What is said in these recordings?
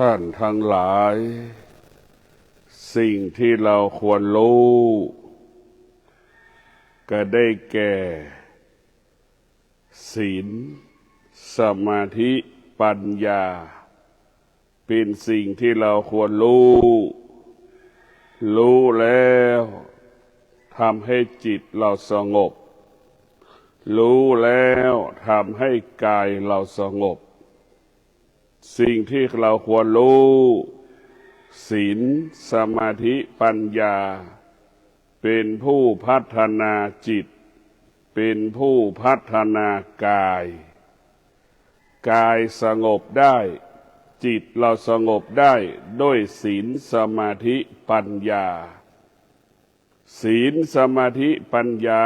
ท่านทั้งหลายสิ่งที่เราควรรู้ก็ได้แก่ศีลสมาธิปัญญาเป็นสิ่งที่เราควรรู้แล้วทำให้จิตเราสงบรู้แล้วทำให้กายเราสงบสิ่งที่เราควรรู้ศีลสมาธิปัญญาเป็นผู้พัฒนาจิตเป็นผู้พัฒนากายกายสงบได้จิตเราสงบได้ด้วยศีลสมาธิปัญญาศีลสมาธิปัญญา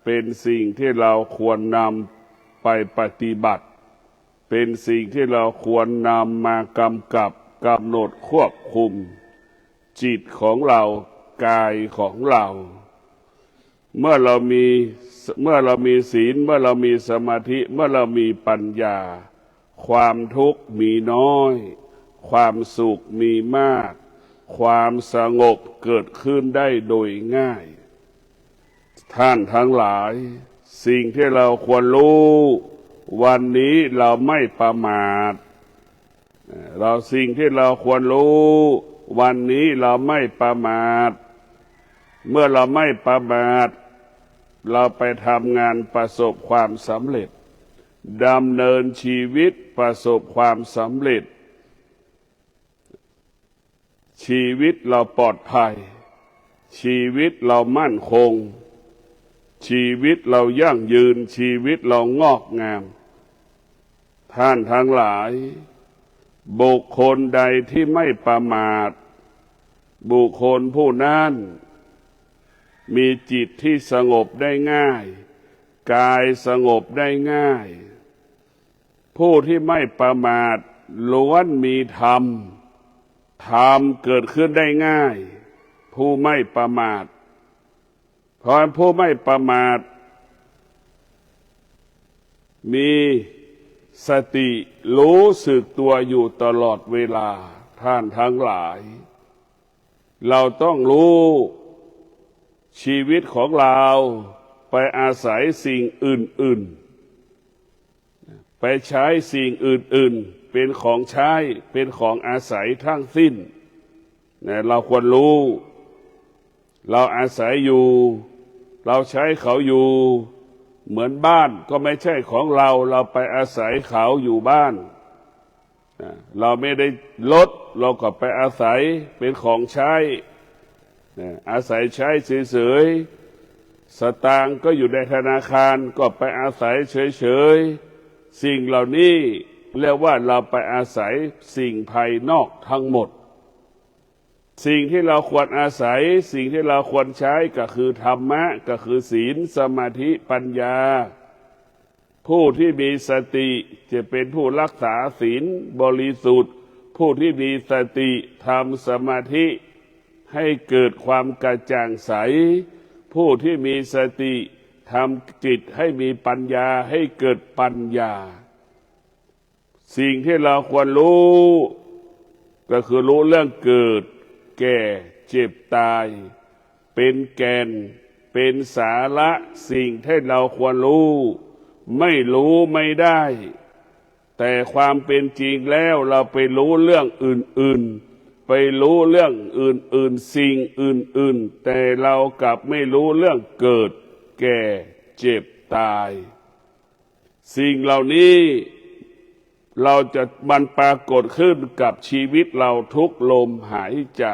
เป็นสิ่งที่เราควรนำไปปฏิบัติเป็นสิ่งที่เราควรนำมากำกับกำหนดควบคุมจิตของเรากายของเราเมื่อเรามีศีลเมื่อเรามีสมาธิเมื่อเรามีปัญญาความทุกข์มีน้อยความสุขมีมากความสงบเกิดขึ้นได้โดยง่ายท่านทั้งหลายสิ่งที่เราควรรู้วันนี้เราไม่ประมาทสิ่งที่เราควรรู้วันนี้เราไม่ประมาทเมื่อเราไม่ประมาทเราไปทำงานประสบความสำเร็จดำเนินชีวิตประสบความสำเร็จชีวิตเราปลอดภัยชีวิตเรามั่นคงชีวิตเรายั่งยืนชีวิตเรางอกงามท่านทั้งหลายบุคคลใดที่ไม่ประมาทบุคคลผู้นั้นมีจิตที่สงบได้ง่ายกายสงบได้ง่ายผู้ที่ไม่ประมาทล้วนมีธรรมเกิดขึ้นได้ง่ายผู้ไม่ประมาทเพราะผู้ไม่ประมาทมีสติรู้สึกตัวอยู่ตลอดเวลาท่านทั้งหลายเราต้องรู้ชีวิตของเราไปอาศัยสิ่งอื่นๆไปใช้สิ่งอื่นๆเป็นของใช้เป็นของอาศัยทั้งสิ้นเราควรรู้เราอาศัยอยู่เราใช้เขาอยู่เหมือนบ้านก็ไม่ใช่ของเราไปอาศัยเขาอยู่บ้านเราไม่ได้ลดเราก็ไปอาศัยเป็นของใช้อาศัยใช้เฉยๆสตางค์ก็อยู่ในธนาคารก็ไปอาศัยเฉยๆสิ่งเหล่านี้เรียกว่าเราไปอาศัยสิ่งภายนอกทั้งหมดสิ่งที่เราควรอาศัยสิ่งที่เราควรใช้ก็คือธรรมะก็คือศีลสมาธิปัญญาผู้ที่มีสติจะเป็นผู้รักษาศีลบริสุทธิ์ผู้ที่มีสติทำสมาธิให้เกิดความกระจ่างใสผู้ที่มีสติทำจิตให้มีปัญญาให้เกิดปัญญาสิ่งที่เราควรรู้ก็คือรู้เรื่องเกิดแก่เจ็บตายเป็นแก่นเป็นสาระสิ่งที่เราควรรู้ไม่รู้ไม่ได้แต่ความเป็นจริงแล้วเราไปรู้เรื่องอื่นๆไปรู้เรื่องอื่นๆสิ่งอื่นๆแต่เรากลับไม่รู้เรื่องเกิดแก่เจ็บตายสิ่งเหล่านี้เราจะมันปรากฏขึ้นกับชีวิตเราทุกลมหายใจ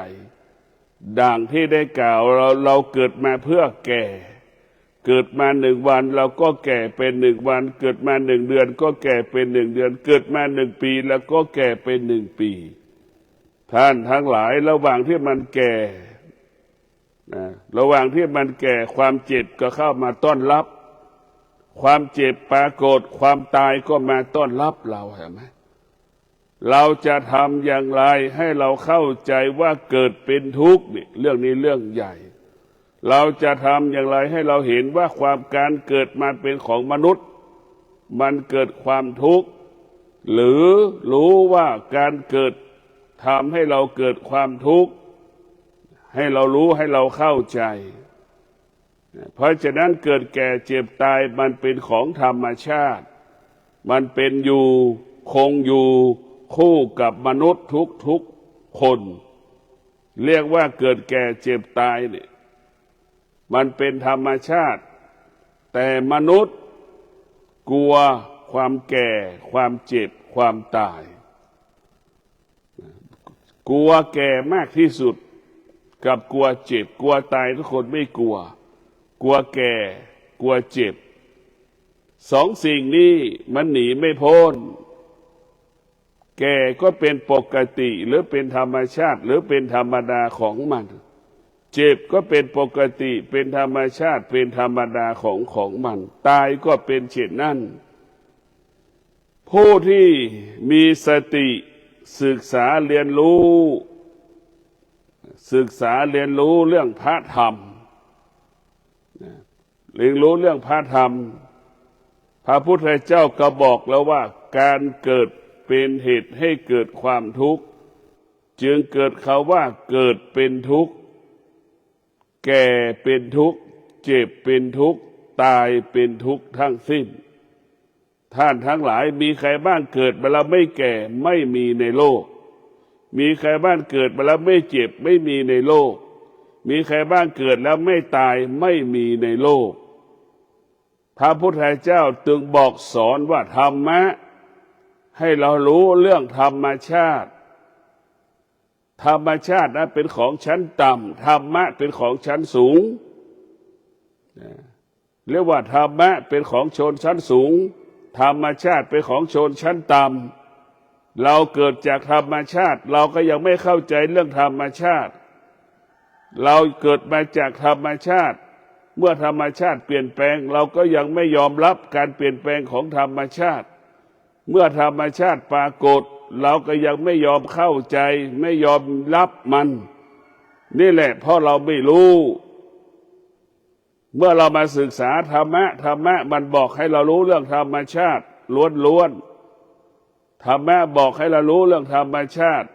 ดังที่ได้กล่าวเราเกิดมาเพื่อแก่เกิดมา1 วันเราก็แก่เป็น1 วันเกิดมา1 เดือนก็แก่เป็น1 เดือนเกิดมา1 ปีแล้วก็แก่เป็น1 ปีท่านทั้งหลายระหว่างที่มันแก่ระหว่างที่มันแก่ความเจ็บก็เข้ามาต้อนรับความเจ็บปรากฏความตายก็มาต้อนรับเราเห็นไหมเราจะทำอย่างไรให้เราเข้าใจว่าเกิดเป็นทุกข์นี่เรื่องนี้เรื่องใหญ่เราจะทำอย่างไรให้เราเห็นว่าความการเกิดมาเป็นของมนุษย์มันเกิดความทุกข์ หรือรู้ว่าการเกิดทำให้เราเกิดความทุกข์ให้เรารู้ให้เราเข้าใจเพราะฉะนั้นเกิดแก่เจ็บตายมันเป็นของธรรมชาติมันเป็นอยู่คงอยู่คู่กับมนุษย์ทุกคนเรียกว่าเกิดแก่เจ็บตายเนี่ยมันเป็นธรรมชาติแต่มนุษย์กลัวความแก่ความเจ็บความตายกลัวแก่มากที่สุดกับกลัวเจ็บกลัวตายทุกคนไม่กลัวกลัวแก่กลัวเจ็บสองสิ่งนี้มันหนีไม่พ้นแก่ก็เป็นปกติหรือเป็นธรรมชาติหรือเป็นธรรมดาของมันเจ็บก็เป็นปกติเป็นธรรมชาติเป็นธรรมดาของมันตายก็เป็นเช่นนั้นผู้ที่มีสติศึกษาเรียนรู้เรื่องพระธรรมเรียนรู้เรื่องพระธรรมพระพุทธเจ้าก็บอกแล้วว่าการเกิดเป็นเหตุให้เกิดความทุกข์จึงเกิดคำว่าเกิดเป็นทุกข์แก่เป็นทุกข์เจ็บเป็นทุกข์ตายเป็นทุกข์ทั้งสิ้นท่านทั้งหลายมีใครบ้างเกิดมาแล้วไม่แก่ไม่มีในโลกมีใครบ้างเกิดมาแล้วไม่เจ็บไม่มีในโลกมีใครบ้างเกิดแล้วไม่ตายไม่มีในโลกพระพุทธเจ้าจึงบอกสอนว่าธรรมะให้เรารู้เรื่องธรรมชาติธรรมชาตินั้นเป็นของชั้นต่ำธรรมะเป็นของชั้นสูงเรียกว่าธรรมะเป็นของชนชั้นสูงธรรมชาติเป็นของชนชั้นต่ำเราเกิดจากธรรมชาติเราก็ยังไม่เข้าใจเรื่องธรรมชาติเราเกิดมาจากธรรมชาติเมื่อธรรมชาติเปลี่ยนแปลงเราก็ยังไม่ยอมรับการเปลี่ยนแปลงของธรรมชาติเมื่อธรรมชาติปรากฏเราก็ยังไม่ยอมเข้าใจไม่ยอมรับมันนี่แหละเพราะเราไม่รู้เมื่อเรามาศึกษาธรรมะมันบอกให้เรารู้เรื่องธรรมชาติล้วนๆธรรมะบอกให้เรารู้เรื่องธรรมชาติ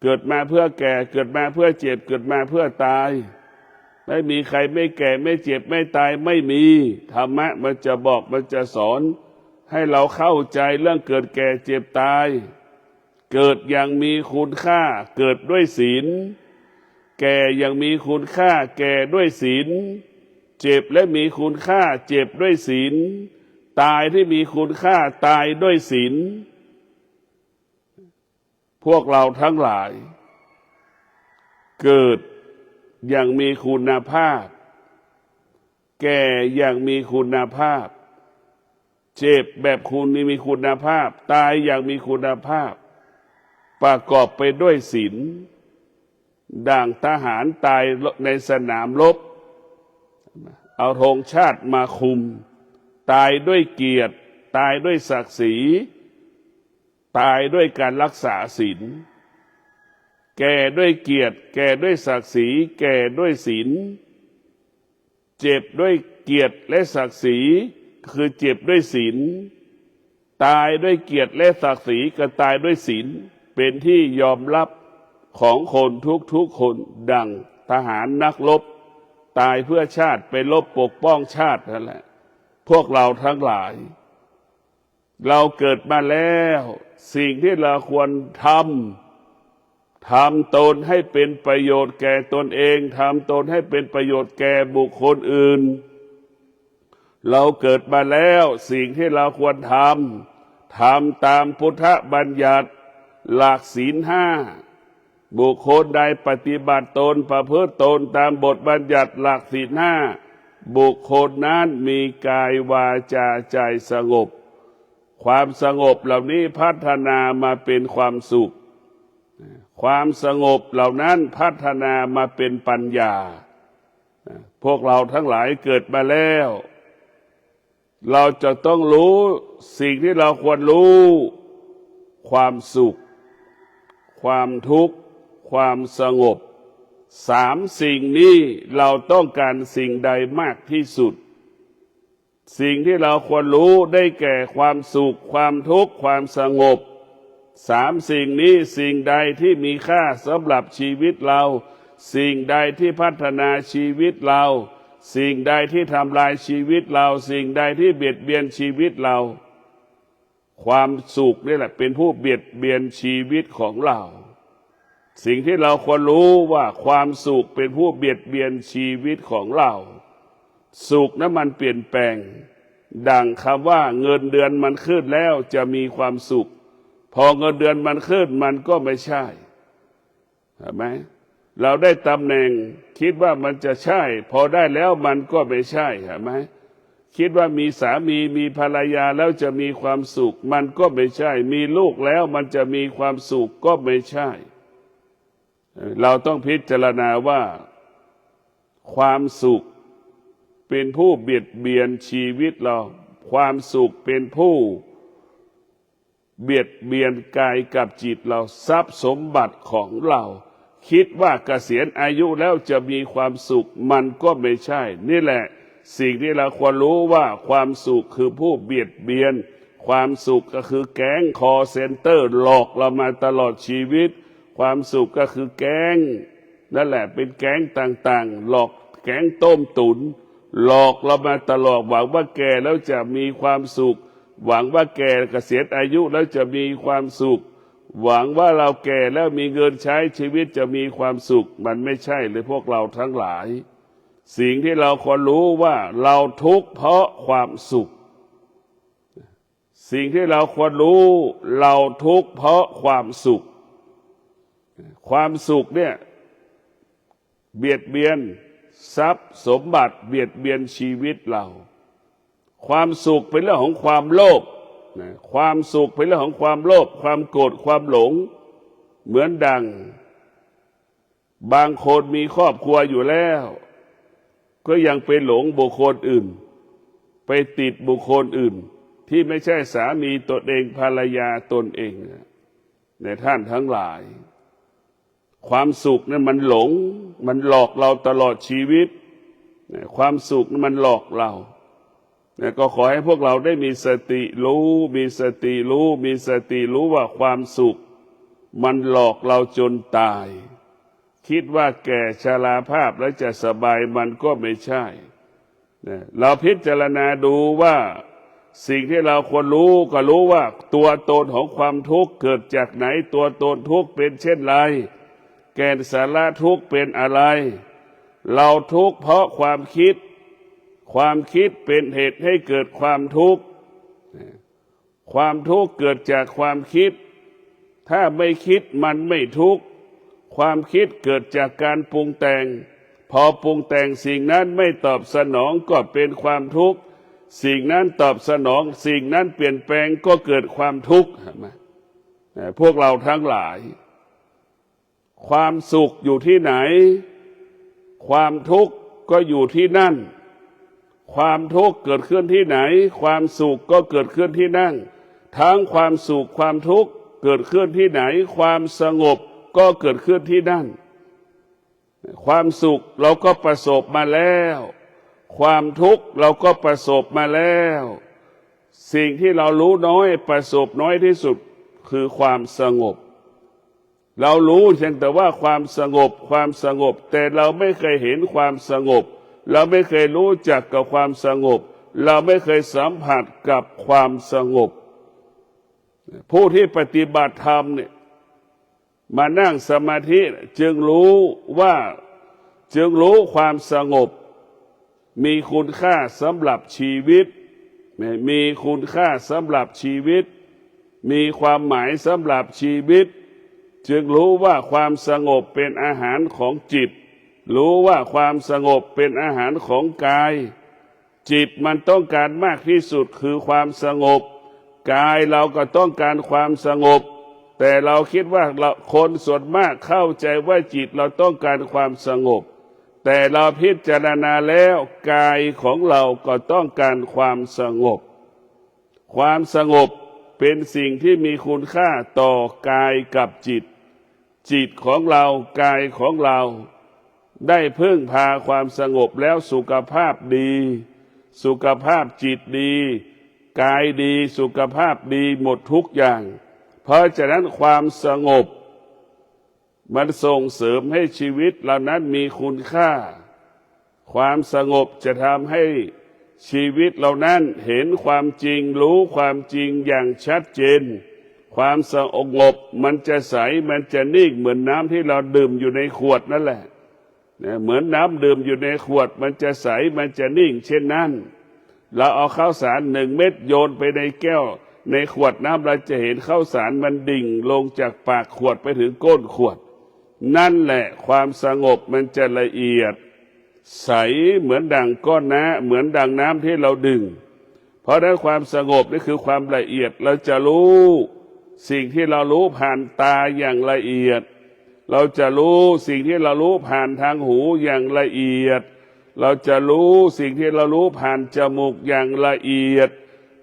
เกิดมาเพื่อแก่เกิดมาเพื่อเจ็บเกิดมาเพื่อตายไม่มีใครไม่แก่ไม่เจ็บไม่ตายไม่มีธรรมะมันจะบอกมันจะสอนให้เราเข้าใจเรื่องเกิดแก่เจ็บตายเกิดอย่างมีคุณค่าเกิดด้วยศีลแก่อย่างมีคุณค่าแก่ด้วยศีลเจ็บและมีคุณค่าเจ็บด้วยศีลตายที่มีคุณค่าตายด้วยศีลพวกเราทั้งหลายเกิดอย่างมีคุณภาพแก่อย่างมีคุณภาพเจ็บแบบคุณมีคุณภาพตายอย่างมีคุณภาพประกอบไปด้วยศีลดั่งทหารตายในสนามรบเอาธงชาติมาคุมตายด้วยเกียรติตายด้วยศักดิ์ศรีตายด้วยการรักษาศีลแก่ด้วยเกียรติแก่ด้วยศักดิ์ศรีแก่ด้วยศีลเจ็บด้วยเกียรติและศักดิ์ศรีคือเจ็บด้วยศีลตายด้วยเกียรติและศักดิ์ศรีก็ตายด้วยศีลเป็นที่ยอมรับของคนทุกคนดังทหารนักรบตายเพื่อชาติไปรบปกป้องชาตินั่นแหละพวกเราทั้งหลายเราเกิดมาแล้วสิ่งที่เราควรทำตนให้เป็นประโยชน์แก่ตนเองทำตนให้เป็นประโยชน์แก่บุคคลอื่นเราเกิดมาแล้วสิ่งที่เราควรทำตามพุทธบัญญัติหลักศีลห้าบุคคลใดปฏิบัติตนประพฤติตนตามบทบัญญัติหลักศีลห้าบุคคลนั้นมีกายวาจาใจสงบความสงบเหล่านี้พัฒนามาเป็นความสุขความสงบเหล่านั้นพัฒนามาเป็นปัญญาพวกเราทั้งหลายเกิดมาแล้วเราจะต้องรู้สิ่งที่เราควรรู้ความสุขความทุกข์ความสงบสามสิ่งนี้เราต้องการสิ่งใดมากที่สุด สิ่งที่เราควรรู้ได้แก่ความสุขความทุกข์ความสงบสามสิ่งนี้สิ่งใดที่มีค่าสำหรับชีวิตเราสิ่งใดที่พัฒนาชีวิตเราสิ่งใดที่ทำลายชีวิตเราสิ่งใดที่เบียดเบียนชีวิตเราความสุขนี่แหละเป็นผู้เบียดเบียนชีวิตของเราสิ่งที่เราควรรู้ว่าความสุขเป็นผู้เบียดเบียนชีวิตของเราสุขนั้นมันเปลี่ยนแปลงดังคำว่าเงินเดือนมันขึ้นแล้วจะมีความสุขพอเงินเดือนมันขึ้นมันก็ไม่ใช่เห็นไหมเราได้ตำแหน่งคิดว่ามันจะใช่พอได้แล้วมันก็ไม่ใช่เห็นไหมคิดว่ามีสามีมีภรรยาแล้วจะมีความสุขมันก็ไม่ใช่มีลูกแล้วมันจะมีความสุขก็ไม่ใช่เราต้องพิจารณาว่าความสุขเป็นผู้เบียดเบียนชีวิตเราความสุขเป็นผู้เบียดเบียนกายกับจิตเราทรัพย์สมบัติของเราคิดว่าเกษียณอายุแล้วจะมีความสุขมันก็ไม่ใช่นี่แหละสิ่งที่เราควรรู้ว่าความสุขคือผู้เบียดเบียนความสุขก็คือแก๊งคอเซ็นเตอร์หลอกเรามาตลอดชีวิตความสุขก็คือแก๊งนั่นแหละเป็นแก๊งต่างๆหลอกแก๊งต้มตุ๋นหลอกเรามาตลอดหวังว่าแก่แล้วจะมีความสุขหวังว่าแก่เกษียณอายุแล้วจะมีความสุขหวังว่าเราแก่แล้วมีเงินใช้ชีวิตจะมีความสุขมันไม่ใช่เลยพวกเราทั้งหลายสิ่งที่เราควรรู้ว่าเราทุกข์เพราะความสุขสิ่งที่เราควรรู้เราทุกข์เพราะความสุขความสุขเนี่ยเบียดเบียนทรัพย์สมบัติเบียดเบียนชีวิตเราความสุขเป็นเรื่องของความโลภความสุขเป็นเรื่องของความโลภความโกรธความหลงเหมือนดังบางคนมีครอบครัวอยู่แล้วก็ยังไปหลงบุคคลอื่นไปติดบุคคลอื่นที่ไม่ใช่สามีตนเองภรรยาตนเองในท่านทั้งหลายความสุขนั้นมันหลงมันหลอกเราตลอดชีวิตความสุขนั้นมันหลอกเราก็ขอให้พวกเราได้มีสติรู้มีสติรู้มีสติรู้ว่าความสุขมันหลอกเราจนตายคิดว่าแก่ชราภาพแล้วจะสบายมันก็ไม่ใช่เราพิจารณาดูว่าสิ่งที่เราควรรู้ก็รู้ว่าตัวตนของความทุกข์เกิดจากไหนตัวตนทุกข์เป็นเช่นไรแก่นสาระทุกข์เป็นอะไรเราทุกข์เพราะความคิดความคิดเป็นเหตุให้เกิดความทุกข์ความทุกข์เกิดจากความคิดถ้าไม่คิดมันไม่ทุกข์ความคิดเกิดจากการปรุงแต่งพอปรุงแต่งสิ่งนั้นไม่ตอบสนองก็เป็นความทุกข์สิ่งนั้นตอบสนองสิ่งนั้นเปลี่ยนแปลงก็เกิดความทุกข์พวกเราทั้งหลายความสุขอยู่ที่ไหนความทุกข์ก็อยู่ที่นั่นความทุกข์เกิดขึ้นที่ไหนความสุขก็เกิดขึ้นที่นั่นทั้งความสุขความทุกข์เกิดขึ้นที่ไหนความสงบก็เกิดขึ้นที่นั่นความสุขเราก็ประสบมาแล้วความทุกข์เราก็ประสบมาแล้วสิ่งที่เรารู้น้อยประสบน้อยที่สุดคือความสงบเรารู้เพียงแต่ว่าความสงบความสงบแต่เราไม่เคยเห็นความสงบเราไม่เคยรู้จักกับความสงบเราไม่เคยสัมผัสกับความสงบผู้ที่ปฏิบัติธรรมเนี่ยมานั่งสมาธิจึงรู้ความสงบมีคุณค่าสำหรับชีวิตมีคุณค่าสำหรับชีวิตมีความหมายสำหรับชีวิตจึงรู้ว่าความสงบเป็นอาหารของจิตรู้ว่าความสงบเป็นอาหารของกายจิตมันต้องการมากที่สุดคือความสงบกายเราก็ต้องการความสงบแต่เราคิดว่าคนส่วนมากเข้าใจว่าจิตเราต้องการความสงบแต่เราพิจารณาแล้วกายของเราก็ต้องการความสงบความสงบเป็นสิ่งที่มีคุณค่าต่อกายกับจิตจิตของเรากายของเราได้พึ่งพาความสงบแล้วสุขภาพดี สุขภาพจิตดีกายดีสุขภาพดีหมดทุกอย่างเพราะฉะนั้นความสงบมันส่งเสริมให้ชีวิตเหล่านั้นมีคุณค่าความสงบจะทำให้ชีวิตเหล่านั้นเห็นความจริงรู้ความจริงอย่างชัดเจนความสงบมันจะใสมันจะนิ่งเหมือนน้ำที่เราดื่มอยู่ในขวดนั่นแหละเหมือนน้ำดื่มอยู่ในขวดมันจะใสมันจะนิ่งเช่นนั้นเราเอาข้าวสาร1 เม็ดโยนไปในแก้วในขวดน้ำเราจะเห็นข้าวสารมันดิ่งลงจากปากขวดไปถึงก้นขวดนั่นแหละความสงบมันจะละเอียดใสเหมือนดั่งก้อนน้ำเหมือนดั่งน้ำที่เราดื่มเพราะนั้นความสงบนี่คือความละเอียดเราจะรู้สิ่งที่เรารู้ผ่านตาอย่างละเอียดเราจะรู้สิ่งที่เรารู้ผ่านทางหูอย่างละเอียดเราจะรู้สิ่งที่เรารู้ผ่านจมูกอย่างละเอียด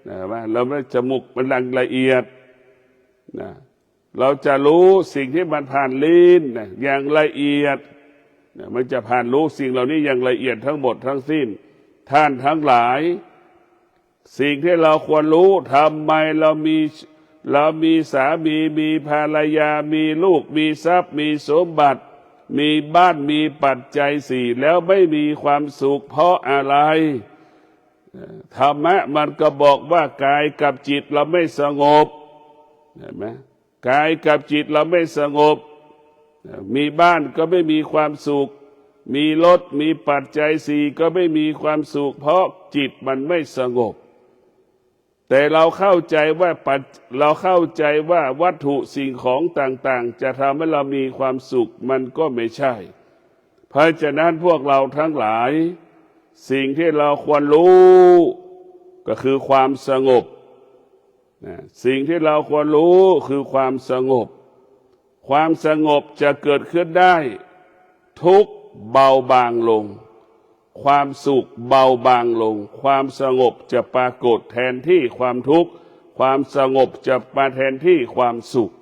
นะว่าเราไม่จมูกมันละเอียดนะเราจะรู้สิ่งที่มันผ่านลิ้นนะอย่างละเอียดนะมันจะผ่านรู้สิ่งเหล่านี้อย่างละเอียดทั้งหมดทั้งสิ้นท่านทั้งหลายสิ่งที่เราควรรู้ทำไมเรามีสามีมีภรรยามีลูกมีทรัพย์มีสมบัติมีบ้านมีปัจจัย4แล้วไม่มีความสุขเพราะอะไรธรรมะมันก็บอกว่ากายกับจิตเราไม่สงบเห็นไหมกายกับจิตเราไม่สงบมีบ้านก็ไม่มีความสุขมีรถมีปัจจัย4ก็ไม่มีความสุขเพราะจิตมันไม่สงบแต่เราเข้าใจว่าวัตถุสิ่งของต่างๆจะทำให้เรามีความสุขมันก็ไม่ใช่เพราะฉะนั้นพวกเราทั้งหลายสิ่งที่เราควรรู้ก็คือความสงบสิ่งที่เราควรรู้คือความสงบความสงบจะเกิดขึ้นได้ทุกข์เบาบางลงความสุขเบาบางลงความสงบจะปรากฏแทนที่ความทุกข์ความสงบจะมาแทนที่ความสุข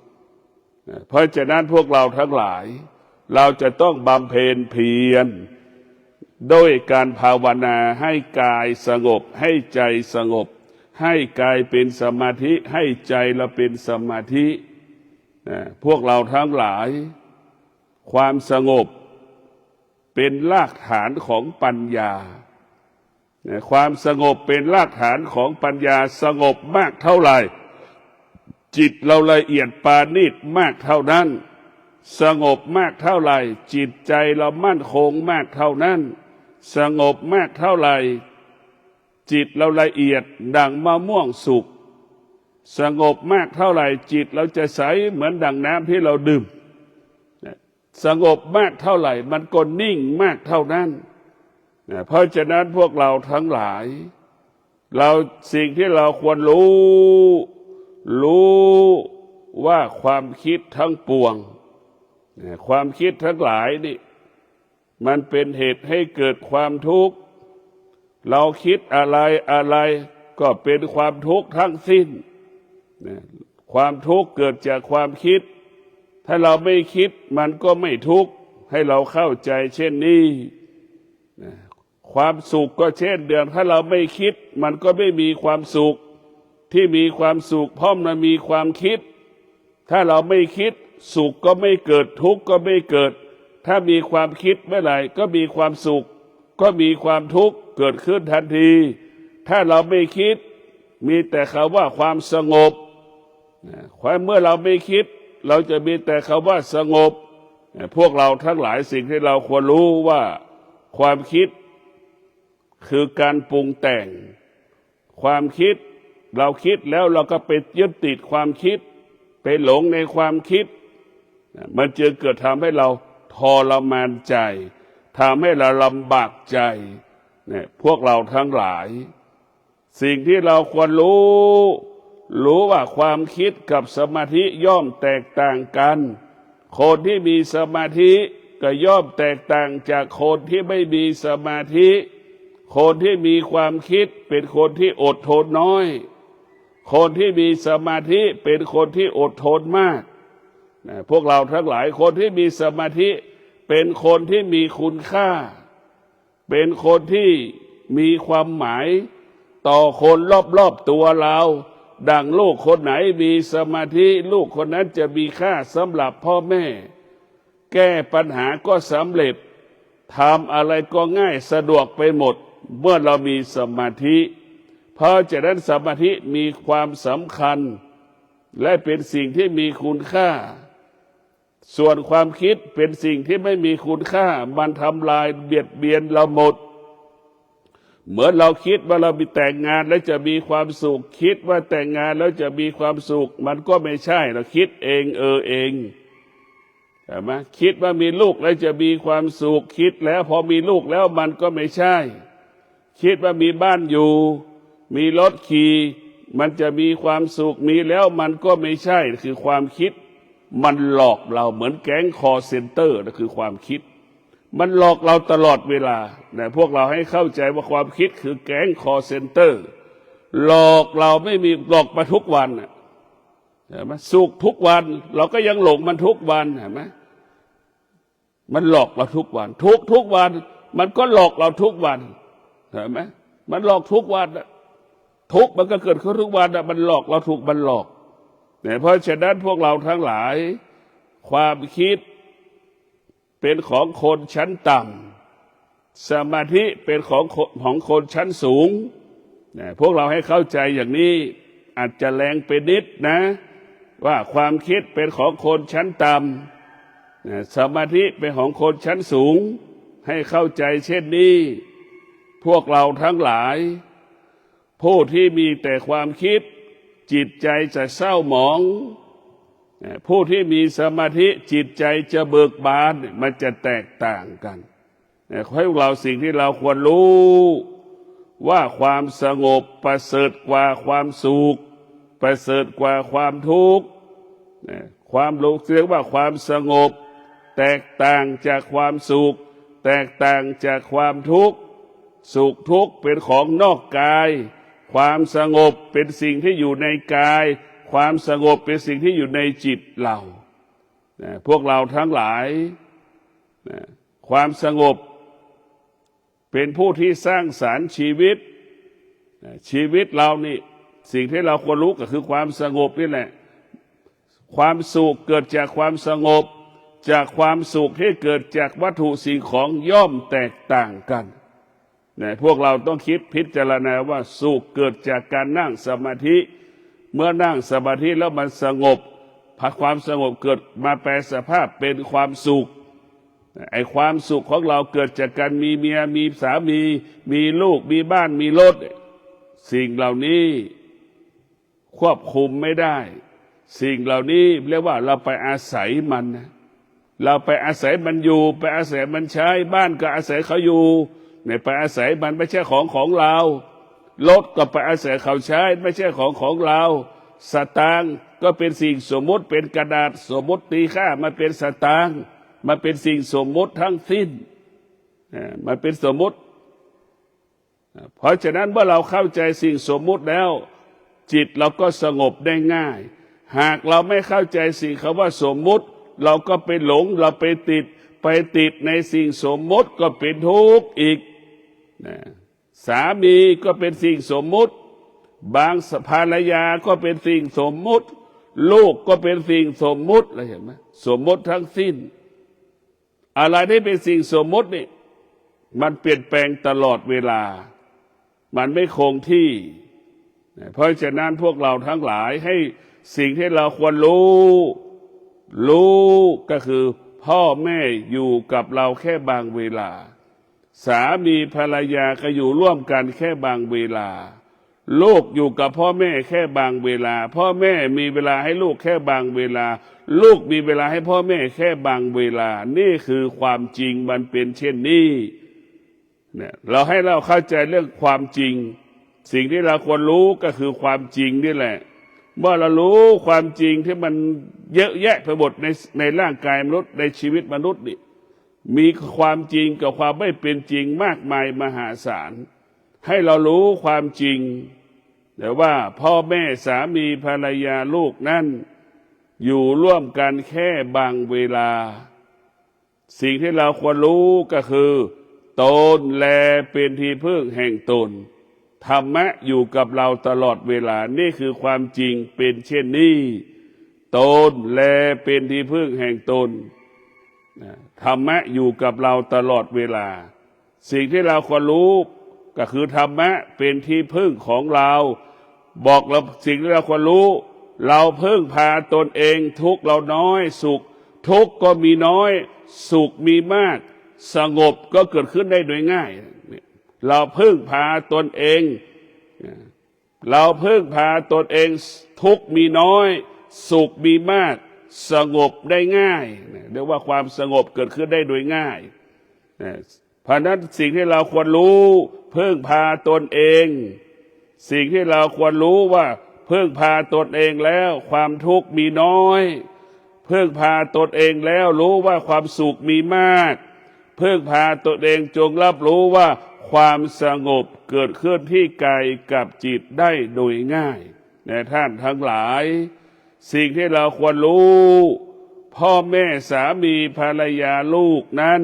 เพราะฉะนั้นพวกเราทั้งหลายเราจะต้องบำเพ็ญเพียรด้วยการภาวนาให้กายสงบให้ใจสงบให้กายเป็นสมาธิให้ใจเราเป็นสมาธิพวกเราทั้งหลายความสงบเป็นรากฐานของปัญญาความสงบเป็นรากฐานของปัญญาสงบมากเท่าไหร่จิตเราละเอียดปราณีตมากเท่านั้นสงบมากเท่าไหร่จิตใจเรามั่นคงมากเท่านั้นสงบมากเท่าไหร่จิตเราละเอียดดั่งมะม่วงสุกสงบมากเท่าไหร่จิตเราจะใสเหมือนดั่งน้ำที่เราดื่มสงบมากเท่าไหร่มันก็นิ่งมากเท่านั้นเพราะฉะนั้นพวกเราทั้งหลายสิ่งที่เราควรรู้ว่าความคิดทั้งปวงความคิดทั้งหลายนี่มันเป็นเหตุให้เกิดความทุกข์เราคิดอะไรก็เป็นความทุกข์ทั้งสิ้นความทุกข์เกิดจากความคิดถ้าเราไม่คิดมันก็ไม่ทุกข์ให้เราเข้าใจเช่นนี้ความสุขก็เช่นเดียวกันถ้าเราไม่คิดมันก็ไม่มีความสุขที่มีความสุขเพราะมันมีความคิดถ้าเราไม่คิดสุขก็ไม่เกิดทุกข์ก็ไม่เกิดถ้ามีความคิดเมื่อไหร่ก็มีความสุขก็มีความทุกข์เกิดขึ้นทันทีถ้าเราไม่คิดมีแต่คำว่าความสงบเมื่อเราไม่คิดเราจะมีแต่คำว่าสงบพวกเราทั้งหลายสิ่งที่เราควรรู้ว่าความคิดคือการปรุงแต่งความคิดเราคิดแล้วเราก็ไปยึดติดความคิดไปหลงในความคิดมันจึงเกิดทำให้เราทรมานใจทำให้เราลำบากใจพวกเราทั้งหลายสิ่งที่เราควรรู้ว่าความคิดกับสมาธิย่อมแตกต่างกันคนที่มีสมาธิก็ย่อมแตกต่างจากคนที่ไม่มีสมาธิคนที่มีความคิดเป็นคนที่อดทนน้อยคนที่มีสมาธิเป็นคนที่อดทนมากพวกเราทั้งหลายคนที่มีสมาธิเป็นคนที่มีคุณค่าเป็นคนที่ มีความหมายต่อคนรอบๆตัวเราดังลูกคนไหนมีสมาธิลูกคนนั้นจะมีค่าสำหรับพ่อแม่แก้ปัญหาก็สำเร็จทำอะไรก็ง่ายสะดวกไปหมดเมื่อเรามีสมาธิเพราะฉะนั้นสมาธิมีความสำคัญและเป็นสิ่งที่มีคุณค่าส่วนความคิดเป็นสิ่งที่ไม่มีคุณค่ามันทำลายเบียดเบียนเราหมดเหมือนเราคิดว่าเรามีแต่งงานแล้วจะมีความสุขคิดว่าแต่งงานแล้วจะมีความสุขมันก็ไม่ใช่เราคิดเองเองใช่ไหมคิดว่ามีลูกแล้วจะมีความสุขคิดแล้วพอมีลูกแล้วมันก็ไม่ใช่คิดว่ามีบ้านอยู่มีรถขี่มันจะมีความสุขมีแล้วมันก็ไม่ใช่คือความคิดมันหลอกเราเหมือนแก๊งคอเซ็นเตอร์นั่นคือความคิดมันหลอกเราตลอดเวลาแต่พวกเราให้เข้าใจว่าความคิดคือแก๊งคอเซ็นเตอร์หลอกเราไม่มีหลอกมาทุกวันเห็นไหมสุขทุกวันเราก็ยังหลงมันทุกวันเห็นไหมมันหลอกเราทุกวันทุกวันมันก็หลอกเราทุกวันเห็นไหมมันหลอกทุกวันทุกมันก็เกิดขึ้นทุกวันมันหลอกเราถูกมันหลอกเนี่ยเพราะฉะนั้นพวกเราทั้งหลายความคิดเป็นของคนชั้นต่ำสมาธิเป็นของคนชั้นสูงเนี่ยพวกเราให้เข้าใจอย่างนี้อาจจะแรงไปนิดนะว่าความคิดเป็นของคนชั้นต่ำสมาธิเป็นของคนชั้นสูงให้เข้าใจเช่นนี้พวกเราทั้งหลายผู้ที่มีแต่ความคิดจิตใจจะเศร้าหมองผู้ที่มีสมาธิจิตใจจะเบิกบานมันจะแตกต่างกันให้พวกเราสิ่งที่เราควรรู้ว่าความสงบประเสริฐกว่าความสุขประเสริฐกว่าความทุกข์ความรู้เรียกว่าความสงบแตกต่างจากความสุขแตกต่างจากความทุกข์สุขทุกข์เป็นของนอกกายความสงบเป็นสิ่งที่อยู่ในกายความสงบเป็นสิ่งที่อยู่ในจิตเราพวกเราทั้งหลายความสงบเป็นผู้ที่สร้างสรรค์ชีวิตชีวิตเรานี่สิ่งที่เราควรรู้ก็คือความสงบนี่แหละความสุขเกิดจากความสงบจากความสุขที่เกิดจากวัตถุสิ่งของย่อมแตกต่างกันพวกเราต้องคิดพิจารณาว่าสุขเกิดจากการนั่งสมาธิเมื่อนั่งสมาธิแล้วมันสงบความสงบเกิดมาแปลสภาพเป็นความสุขไอ้ความสุขของเราเกิดจากการมีเมียมีสามีมีลูกมีบ้านมีรถสิ่งเหล่านี้ควบคุมไม่ได้สิ่งเหล่านี้เรียกว่าเราไปอาศัยมันเราไปอาศัยมันอยู่ไปอาศัยมันใช้บ้านก็อาศัยเขาอยู่เนี่ยไปอาศัยมันไม่ใช่ของเรารถก็ไปอาศัยเขาใช้ไม่ใช่ของเราสตางค์ก็เป็นสิ่งสมมติเป็นกระดาษสมมติตีค่ามันเป็นสตางค์มันเป็นสิ่งสมมติทั้งสิ้นมันเป็นสมมติเพราะฉะนั้นเมื่อเราเข้าใจสิ่งสมมุติแล้วจิตเราก็สงบได้ง่ายหากเราไม่เข้าใจสิ่งคำว่าสมมุติเราก็ไปหลงเราไปติดในสิ่งสมมุติก็เป็นทุกข์อีกสามีก็เป็นสิ่งสมมุติบางภรรยาก็เป็นสิ่งสมมุติลูกก็เป็นสิ่งสมมุติอะไรเห็นไหมสมมุติทั้งสิ้นอะไรที่เป็นสิ่งสมมุตินี่มันเปลี่ยนแปลงตลอดเวลามันไม่คงที่เพราะฉะนั้นพวกเราทั้งหลายให้สิ่งที่เราควรรู้ก็คือพ่อแม่อยู่กับเราแค่บางเวลาสามีภรรยาก็อยู่ร่วมกันแค่บางเวลาลูกอยู่กับพ่อแม่แค่บางเวลาพ่อแม่มีเวลาให้ลูกแค่บางเวลาลูกมีเวลาให้พ่อแม่แค่บางเวลานี่คือความจริงมันเป็นเช่นนี้เนี่ยเราให้เราเข้าใจเรื่องความจริงสิ่งที่เราควรรู้ก็คือความจริงนี่แหละเมื่อเรารู้ความจริงที่มันเยอะแยะไปหมดในร่างกายมนุษย์ในชีวิตมนุษย์นี่มีความจริงกับความไม่เป็นจริงมากมายมหาศาลให้เรารู้ความจริงแต่ว่าพ่อแม่สามีภรรยาลูกนั้นอยู่ร่วมกันแค่บางเวลาสิ่งที่เราควรรู้ก็คือ ตนแลเป็นที่พึ่งแห่งตนธรรมะอยู่กับเราตลอดเวลานี่คือความจริงเป็นเช่นนี้ตนแลเป็นที่พึ่งแห่งตนธรรมะอยู่กับเราตลอดเวลาสิ่งที่เราควรรู้ก็คือธรรมะเป็นที่พึ่งของเราบอกเราสิ่งที่เราควรรู้เราพึ่งพาตนเองทุกข์เราน้อยสุขทุกข์ก็มีน้อยสุขมีมากสงบก็เกิดขึ้นได้โดยง่ายเราพึ่งพาตนเองเราพึ่งพาตนเองทุกข์มีน้อยสุขมีมากสงบได้ง่ายเรียกว่าความสงบเกิดขึ้นได้โดยง่ายเพราะนั้นสิ่งที่เราควรรู้พึ่งพาตนเองสิ่งที่เราควรรู้ว่าพึ่งพาตนเองแล้วความทุกข์มีน้อยพึ่งพาตนเองแล้วรู้ว่าความสุขมีมากพึ่งพาตนเองจงรับรู้ว่าความสงบเกิดขึ้นที่กายกับจิตได้โดยง่ายท่านทั้งหลายสิ่งที่เราควรรู้พ่อแม่สามีภรรยาลูกนั้น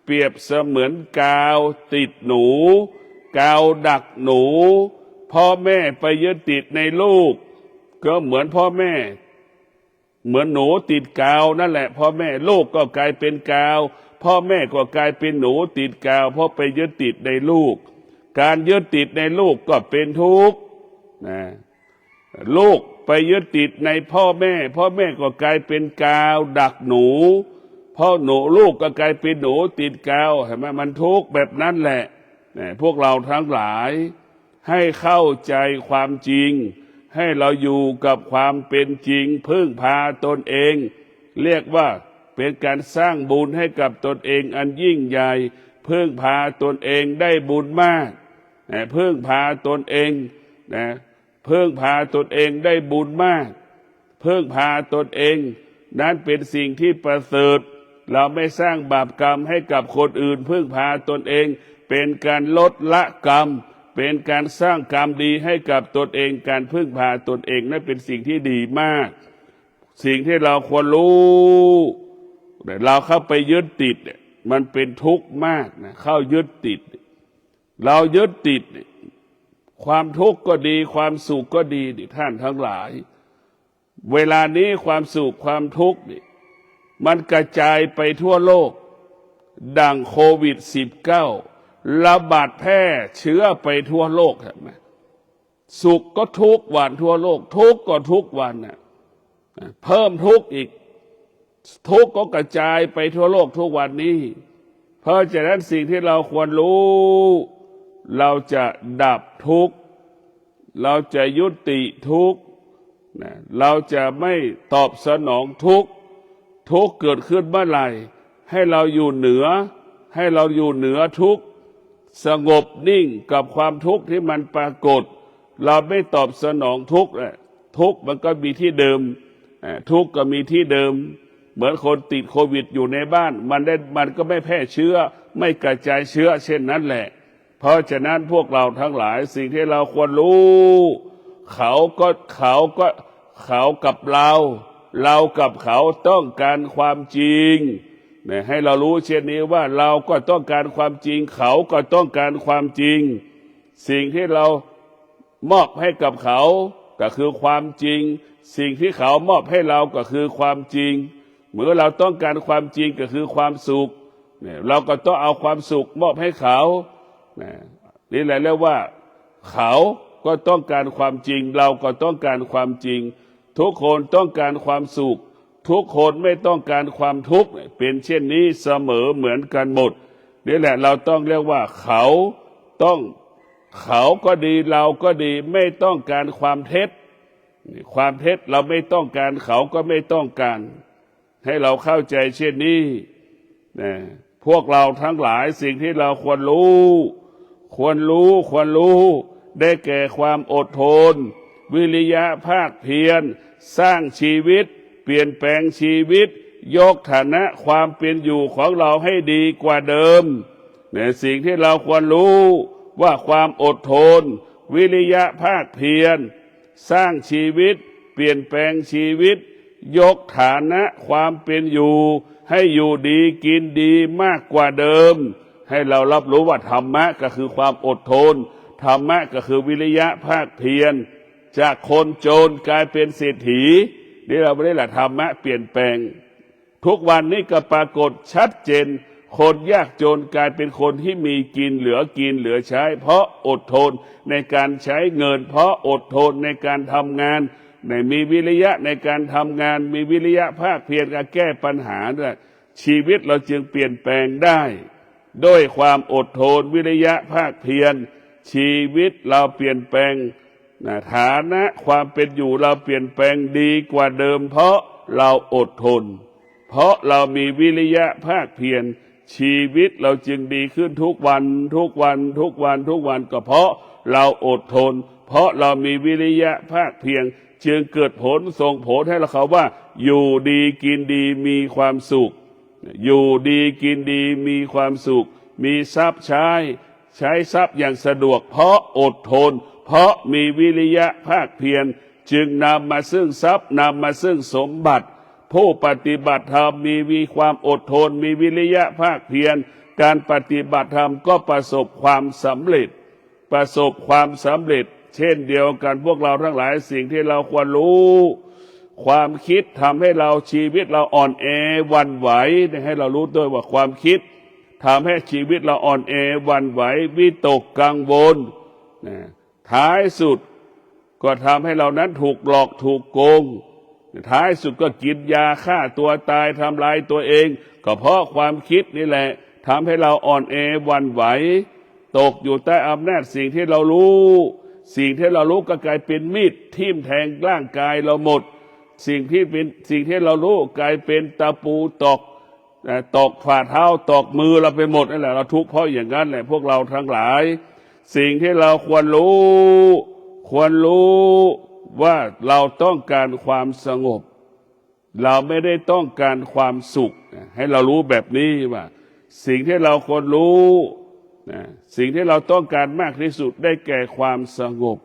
เปรียบเสมือนกาวติดหนูกาวดักหนูพ่อแม่ไปยึดติดในลูกก็เหมือนพ่อแม่เหมือนหนูติดกาวนั่นแหละพ่อแม่ลูกก็กลายเป็นกาวพ่อแม่ก็กลายเป็นหนูติดกาวเพราะไปยึดติดในลูกการยึดติดในลูกก็เป็นทุกข์ลูกไปยึดติดในพ่อแม่พ่อแม่ก็กลายเป็นกาวดักหนูพ่อหนูลูกก็กลายเป็นหนูติดกาวเห็นไหมมันทุกข์แบบนั้นแหละพวกเราทั้งหลายให้เข้าใจความจริงให้เราอยู่กับความเป็นจริงพึ่งพาตนเองเรียกว่าเป็นการสร้างบุญให้กับตนเองอันยิ่งใหญ่พึ่งพาตนเองได้บุญมากพึ่งพาตนเองพึ่งพาตนเองได้บุญมากพึ่งพาตนเองนั้นเป็นสิ่งที่ประเสริฐเราไม่สร้างบาปกรรมให้กับคนอื่นพึ่งพาตนเองเป็นการลดละกรรมเป็นการสร้างกรรมดีให้กับตนเองการพึ่งพาตนเองนั้นเป็นสิ่งที่ดีมากสิ่งที่เราควรรู้เราเข้าไปยึดติดมันเป็นทุกข์มากนะเข้ายึดติดเรายึดติดความทุกข์ก็ดีความสุขก็ดีท่านทั้งหลายเวลานี้ความสุขความทุกข์มันกระจายไปทั่วโลกดังโควิด-19 ระบาดแพร่เชื้อไปทั่วโลกเห็นไหมสุขก็ทุกวันทั่วโลกทุกข์ก็ทุกวันนะเพิ่มทุกข์อีกทุกข์ก็กระจายไปทั่วโลกทุกวันนี้เพราะฉะนั้นสิ่งที่เราควรรู้เราจะดับทุกข์เราจะยุติทุกข์เราจะไม่ตอบสนองทุกข์ทุกข์เกิดขึ้นเมื่อไหร่ให้เราอยู่เหนือให้เราอยู่เหนือทุกข์สงบนิ่งกับความทุกข์ที่มันปรากฏเราไม่ตอบสนองทุกข์ทุกข์มันก็มีที่เดิมทุกข์ก็มีที่เดิมเหมือนคนติดโควิดอยู่ในบ้านมันก็ไม่แพร่เชื้อไม่กระจายเชื้อเช่นนั้นแหละเพราะฉะนั้นพวกเราทั้งหลายสิ่งที่เราควรรู้เขากับเรากับเขาต้องการความจริงให้เรารู้เช่นนี้ว่าเราก็ต้องการความจริงเขาก็ต้องการความจริงสิ่งที่เรามอบให้กับเขาก็คือความจริงสิ่งที่เขามอบให้เราก็คือความจริงเมื่อเราต้องการความจริงก็คือความสุขเราก็ต้องเอาความสุขมอบให้เขานี่แหละเรียกว่าเขาก็ต้องการความจริงเราก็ต้องการความจริงทุกคนต้องการความสุขทุกคนไม่ต้องการความทุกข์เป็นเช่นนี้เสมอเหมือนกันหมดนี่แหละเราต้องเรียกว่าเขาก็ดีเราก็ดีไม่ต้องการความเท็จความเท็จเราไม่ต้องการเขาก็ไม่ต้องการให้เราเข้าใจเช่นนี้พวกเราทั้งหลายสิ่งที่เราควรรู้ได้แก่ความอดทนวิริยะภาคเพียรสร้างชีวิตเปลี่ยนแปลงชีวิตยกฐานะความเป็นอยู่ของเราให้ดีกว่าเดิมสิ่งที่เราควรรู้ว่าความอดทนวิริยะภาคเพียรสร้างชีวิตเปลี่ยนแปลงชีวิตยกฐานะความเป็นอยู่ให้อยู่ดีกินดีมากกว่าเดิม ให้เรารับรู้ว่าธรรมะก็คือความอดทนธรรมะก็คือวิริยะภาคเพียรจากคนโจรกลายเป็นเศรษฐีนี่เราไม่ได้ละธรรมะเปลี่ยนแปลงทุกวันนี้ก็ปรากฏชัดเจนคนยากจนกลายเป็นคนที่มีกินเหลือกินเหลือใช้เพราะอดทนในการใช้เงินเพราะอดทนในการทำงานมีวิริยะในการทำงานมีวิริยะภาคเพียรการแก้ปัญหาด้วยชีวิตเราจึงเปลี่ยนแปลงได้ด้วยความอดทนวิริยะภาคเพียรชีวิตเราเปลี่ยนแปลงฐานะความเป็นอยู่เราเปลี่ยนแปลงดีกว่าเดิมเพราะเราอดทนเพราะเรามีวิริยะภาคเพียรชีวิตเราจึงดีขึ้นทุกวันทุกวันทุกวันทุกวันก็เพราะเราอดทนเพราะเรามีวิริยะภาคเพียรจึงเกิดผลส่งผลให้เราเขาว่าอยู่ดีกินดีมีความสุขอยู่ดีกินดีมีความสุขมีทรัพย์ใช้ทรัพย์อย่างสะดวกเพราะอดทนเพราะมีวิริยะภาคเพียรจึงนำมาซึ่งทรัพย์นำมาซึ่งสมบัติผู้ปฏิบัติธรรมมีความอดทนมีวิริยะภาคเพียรการปฏิบัติธรรมก็ประสบความสำเร็จประสบความสำเร็จเช่นเดียวกันพวกเราทั้งหลายสิ่งที่เราควรรู้ความคิดทำให้เราชีวิตเราอ่อนแอหวั่นไหวให้เรารู้ด้วยว่าความคิดทำให้ชีวิตเราอ่อนแอหวั่นไหววิตกกังวลท้ายสุดก็ทำให้เรานั้นถูกหลอกถูกโกงท้ายสุดก็กินยาฆ่าตัวตายทำลายตัวเองก็เพราะความคิดนี่แหละทำให้เราอ่อนแอหวั่นไหวตกอยู่ใต้อำนาจสิ่งที่เรารู้สิ่งที่เรารู้ก็กลายเป็นมีดทิ่มแทงร่างกายเราหมดสิ่งที่เรารู้กลายเป็นตะปูตอกฝ่าเท้าตอกมือเราไปหมดนั่นแหละเราทุกข์เพราะอย่างนั้นแหละพวกเราทั้งหลายสิ่งที่เราควรรู้ว่าเราต้องการความสงบเราไม่ได้ต้องการความสุขให้เรารู้แบบนี้ว่าสิ่งที่เราควรรู้สิ่งที่เราต้องการมากที่สุดได้แก่ความสงบ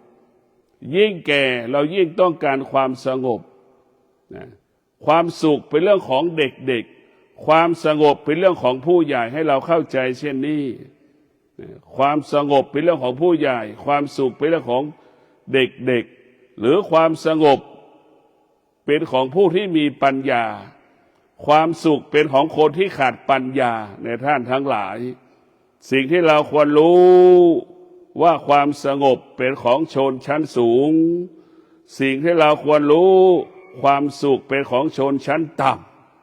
ยิ่งแก่เรายิ่งต้องการความสงบความสุขเป็นเรื่องของเด็กๆความสงบเป็นเรื่องของผู้ใหญ่ให้เราเข้าใจเช่นนี้ความสงบเป็นเรื่องของผู้ใหญ่ความสุขเป็นเรื่องของเด็กๆหรือความสงบเป็นของผู้ที่มีปัญญาความสุขเป็นของคนที่ขาดปัญญาในท่านทั้งหลายสิ่งที่เราควรรู้ว่าความสงบเป็นของชนชั้นสูงสิ่งที่เราควรรู้ความสุขเป็นของชนชั้นต่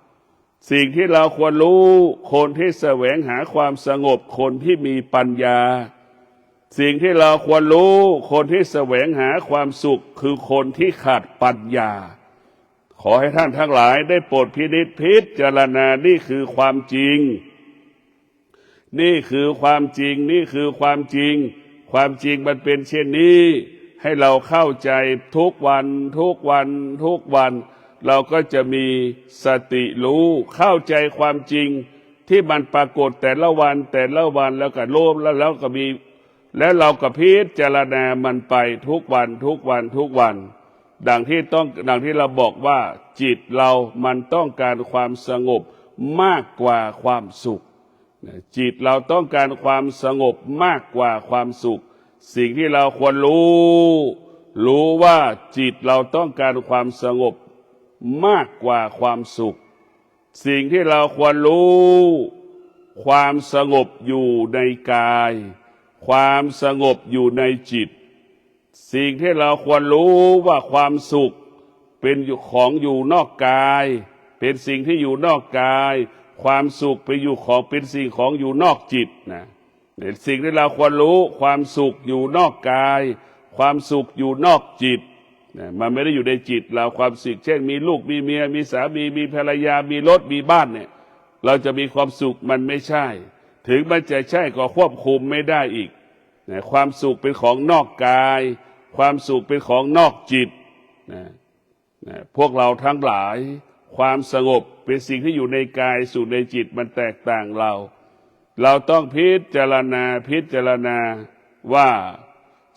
ำสิ่งที่เราควรรู้คนที่แสวงหาความสงบคนที่มีปัญญาสิ่งที่เราควรรู้คนที่แสวงหาความสุขคือคนที่ขาดปัญญาขอให้ท่านทั้งหลายได้โปรดพินิจพิจารณานี่คือความจริงนี่คือความจริงนี่คือความจริงความจริงมันเป็นเช่นนี้ให้เราเข้าใจทุกวันทุกวันทุกวันเราก็จะมีสติรู้เข้าใจความจริงที่มันปรากฏแต่ละวันแล้วก็รู้แล้วก็มีแล้วเราก็พิจารณามันไปทุกวันทุกวันทุกวันดังที่เราบอกว่าจิตเรามันต้องการความสงบมากกว่าความสุขจิตเราต้องการความสงบมากกว่าความสุขสิ่งที่เราควรรู้ว่าจิตเราต้องการความสงบมากกว่าความสุขสิ่งที่เราควรรู้ความสงบอยู่ในกายความสงบอยู่ในจิตสิ่งที่เราควรรู้ว่าความสุขเป็นของอยู่นอกกายเป็นสิ่งที่อยู่นอกกายความสุขเป็นสิ่งของอยู่นอกจิตนะสิ่งที่เราควรรู้ความสุขอยู่นอกกายความสุขอยู่นอกจิตมันไม่ได้อยู่ในจิตเราความสุขเช่นมีลูกมีเมียมีสามีมีภรรยามีรถมีบ้านเนี่ยเราจะมีความสุขมันไม่ใช่ถึงมันจะใช่ก็ควบคุมไม่ได้อีกความสุขเป็นของนอกกายความสุขเป็นของนอกจิตพวกเราทั้งหลายความสงบเป็นสิ่งที่อยู่ในกายสู่ในจิตมันแตกต่างเราต้องพิจารณาว่า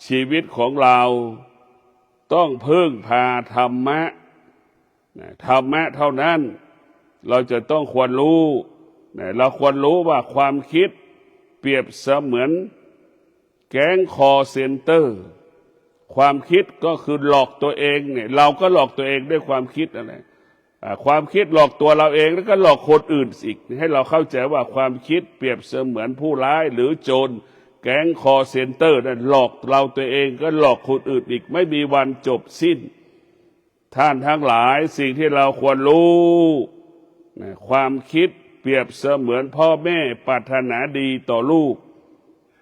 ชีวิตของเราต้องพึ่งพาธรรมะเท่านั้นเราจะต้องควรรู้เราควรรู้ว่าความคิด เปรียบเสมือนแก๊งคอเซ็นเตอร์ความคิดก็คือหลอกตัวเองเนี่ยเราก็หลอกตัวเองด้วยความคิดอะไรความคิดหลอกตัวเราเองแล้วก็หลอกคนอื่นอีกให้เราเข้าใจว่าความคิดเปรียบเสมือนผู้ร้ายหรือโจรแก๊งคอเซ็นเตอร์นั่นหลอกเราตัวเองก็หลอกคนอื่นอีกไม่มีวันจบสิ้นท่านทั้งหลายสิ่งที่เราควรรู้ความคิดเปรียบเสมือนพ่อแม่ปรารถนาดีต่อลูก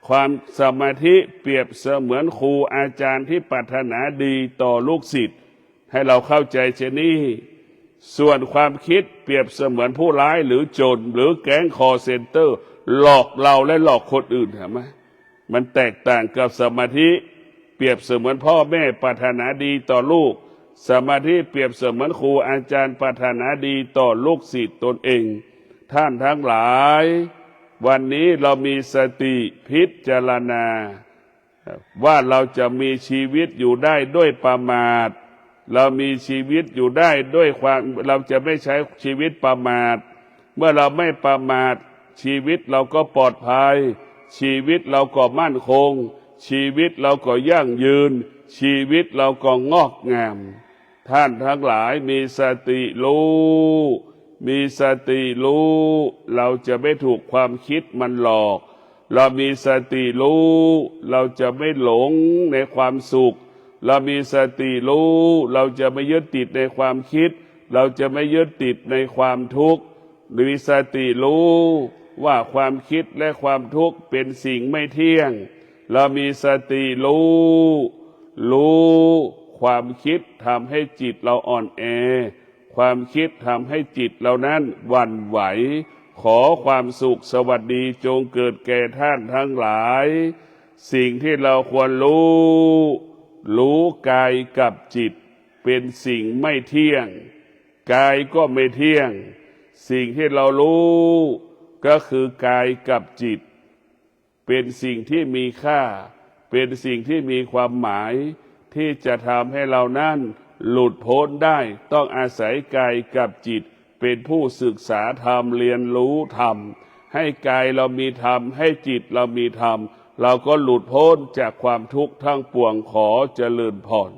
ความสมาธิเปรียบเสมือนครูอาจารย์ที่ปรารถนาดีต่อลูกศิษย์ให้เราเข้าใจเช่นนี้ส่วนความคิดเปรียบเสมือนผู้ร้ายหรือโจรหรือแก๊งคอเซ็นเตอร์หลอกเราและหลอกคนอื่นเห็นไหมมันแตกต่างกับสมาธิเปรียบเสมือนพ่อแม่ปรารถนาดีต่อลูกสมาธิเปรียบเสมือนครูอาจารย์ปรารถนาดีต่อลูกศิษย์ตนเองท่านทั้งหลายวันนี้เรามีสติพิจารณาว่าเราจะมีชีวิตอยู่ได้ด้วยประมาทเรามีชีวิตอยู่ได้ด้วยความเราจะไม่ใช้ชีวิตประมาทเมื่อเราไม่ประมาทชีวิตเราก็ปลอดภัยชีวิตเราก็มั่นคงชีวิตเราก็ยั่งยืนชีวิตเราก็งอกงามท่านทั้งหลายมีสติรู้มีสติรู้เราจะไม่ถูกความคิดมันหลอกเรามีสติรู้เราจะไม่หลงในความสุขเรามีสติรู้เราจะไม่ยึดติดในความคิดเราจะไม่ยึดติดในความทุกข์มีสติรู้ว่าความคิดและความทุกข์เป็นสิ่งไม่เที่ยงเรามีสติรู้ความคิดทำให้จิตเราอ่อนแอความคิดทำให้จิตเรานั้นหวั่นไหวขอความสุขสวัสดีจงเกิดแก่ท่านทั้งหลายสิ่งที่เราควรรู้กายกับจิตเป็นสิ่งไม่เที่ยงกายก็ไม่เที่ยงสิ่งที่เรารู้ก็คือกายกับจิตเป็นสิ่งที่มีค่าเป็นสิ่งที่มีความหมายที่จะทำให้เรานั้นหลุดพ้นได้ต้องอาศัยกายกับจิตเป็นผู้ศึกษาธรรมเรียนรู้ธรรมให้กายเรามีธรรมให้จิตเรามีธรรมเราก็หลุดพ้นจากความทุกข์ทั้งปวงขอเจริญพร